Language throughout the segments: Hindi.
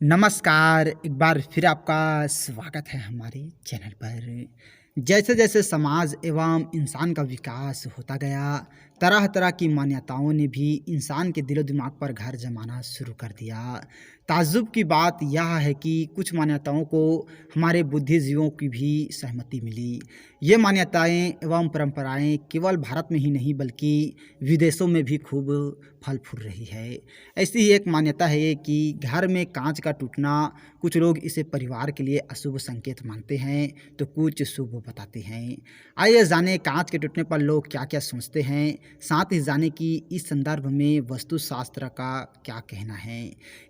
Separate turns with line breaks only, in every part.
नमस्कार, एक बार फिर आपका स्वागत है हमारे चैनल पर। जैसे जैसे समाज एवं इंसान का विकास होता गया, तरह तरह की मान्यताओं ने भी इंसान के दिलो दिमाग पर घर जमाना शुरू कर दिया। ताज्जुब की बात यह है कि कुछ मान्यताओं को हमारे बुद्धिजीवियों की भी सहमति मिली। ये मान्यताएं एवं परंपराएं केवल भारत में ही नहीं बल्कि विदेशों में भी खूब फल फूल रही है। ऐसी ही एक मान्यता है कि घर में कांच का टूटना, कुछ लोग इसे परिवार के लिए अशुभ संकेत मानते हैं तो कुछ शुभ बताते हैं। आइए जाने कांच के टूटने पर लोग क्या क्या सोचते हैं, साथ ही जाने कि इस संदर्भ में वास्तुशास्त्र का क्या कहना है।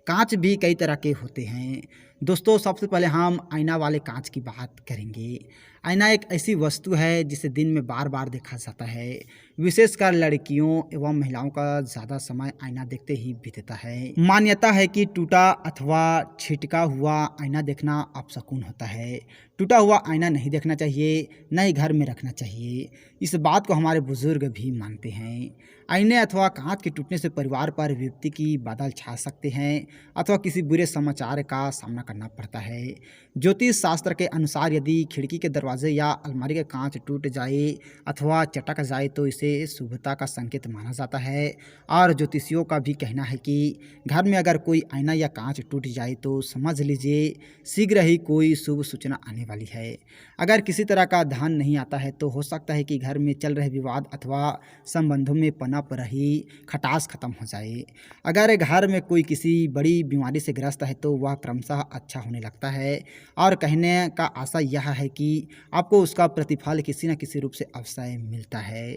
कांच भी कई तरह के होते हैं। दोस्तों, सबसे पहले हम आईना वाले कांच की बात करेंगे। आईना एक ऐसी वस्तु है जिसे दिन में बार बार देखा जाता है। विशेषकर लड़कियों एवं महिलाओं का ज़्यादा समय आईना देखते ही बीतता है। मान्यता है कि टूटा अथवा छिटका हुआ आईना देखना अपशकुन होता है। टूटा हुआ आईना नहीं देखना चाहिए, न ही घर में रखना चाहिए। इस बात को हमारे बुजुर्ग भी मानते हैं। आईने अथवा कांच के टूटने से परिवार पर विपत्ति की बादल छा सकते हैं अथवा किसी बुरे समाचार का सामना करना पड़ता है। ज्योतिष शास्त्र के अनुसार यदि खिड़की के दरवाजे या अलमारी के कांच टूट जाए अथवा चटक जाए तो इसे शुभता का संकेत माना जाता है। और ज्योतिषियों का भी कहना है कि घर में अगर कोई आईना या कांच टूट जाए तो समझ लीजिए शीघ्र ही कोई शुभ सूचना आने वाली है। अगर किसी तरह का ध्यान नहीं आता है तो हो सकता है कि घर में चल रहे विवाद अथवा संबंधों में पनप रही खटास खत्म हो जाए। अगर घर में कोई किसी बड़ी बीमारी से ग्रस्त है तो वह क्रमशः अच्छा होने लगता है और कहने का आशा यह है कि आपको उसका प्रतिफल किसी न किसी रूप से अवश्य मिलता है।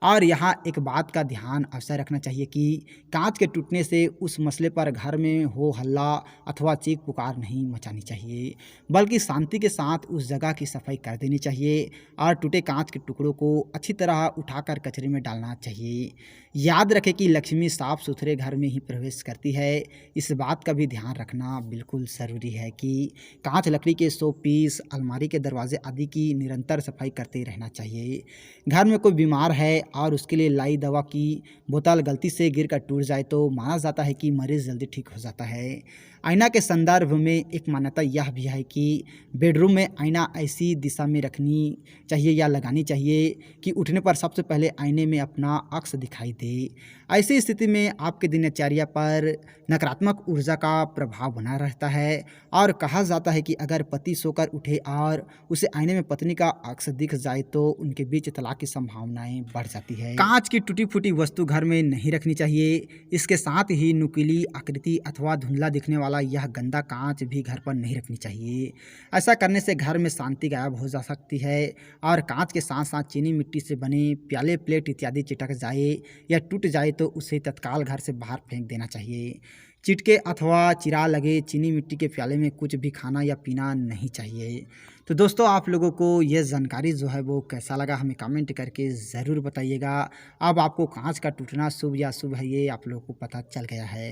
और यहाँ एक बात का ध्यान अवश्य रखना चाहिए कि कांच के टूटने से उस मसले पर घर में हो हल्ला अथवा चीख पुकार नहीं मचानी चाहिए, बल्कि शांति के साथ उस जगह की सफाई कर देनी चाहिए और टूटे कांच के टुकड़ों को अच्छी तरह उठाकर कचरे में डालना चाहिए। याद रखें कि लक्ष्मी साफ सुथरे घर में ही प्रवेश करती है। इस बात का भी ध्यान रखना बिल्कुल ज़रूरी है कि कांच, लकड़ी के शो पीस, अलमारी के दरवाजे आदि की निरंतर सफाई करते रहना चाहिए। घर में कोई बीमार है और उसके लिए लाई दवा की बोतल गलती से गिरकर टूट जाए तो माना जाता है कि मरीज़ जल्दी ठीक हो जाता है। आईना के संदर्भ में एक मान्यता यह भी है कि बेडरूम में आईना ऐसी दिशा में रखनी चाहिए या लगानी चाहिए कि उठने पर सबसे पहले आईने में अपना अक्स दिखाई दे। ऐसी स्थिति में आपके दिनचर्या पर नकारात्मक ऊर्जा का प्रभाव बना रहता है और कहा जाता है कि अगर पति सोकर उठे और उसे आईने में पत्नी का अक्स दिख जाए तो उनके बीच तलाक की संभावनाएं बढ़ जाती है। कांच की टूटी फूटी वस्तु घर में नहीं रखनी चाहिए। इसके साथ ही नुकीली आकृति अथवा धुंधला दिखने वाला यह गंदा कांच भी घर पर नहीं रखनी चाहिए। ऐसा करने से घर में शांति गायब हो जा सकती है और कांच के साथ साथ चीनी मिट्टी से बने प्याले, प्लेट इत्यादि चिटक जाए या टूट जाए तो उसे तत्काल घर से बाहर फेंक देना चाहिए। चिटके अथवा चिरा लगे चीनी मिट्टी के प्याले में कुछ भी खाना या पीना नहीं चाहिए। तो दोस्तों, आप लोगों को यह जानकारी जो है वो कैसा लगा हमें कमेंट करके ज़रूर बताइएगा। अब आपको कांच का टूटना शुभ या अशुभ है ये आप लोगों को पता चल गया है।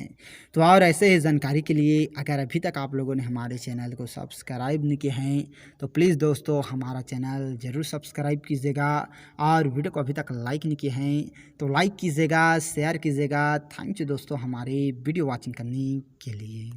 तो और ऐसे ही जानकारी के लिए अगर अभी तक आप लोगों ने हमारे चैनल को सब्सक्राइब नहीं किए हैं तो प्लीज़ दोस्तों हमारा चैनल ज़रूर सब्सक्राइब कीजिएगा और वीडियो को अभी तक लाइक नहीं किए हैं तो लाइक कीजिएगा, शेयर कीजिएगा। थैंक यू दोस्तों हमारे वीडियो वॉचिंग करने के लिए।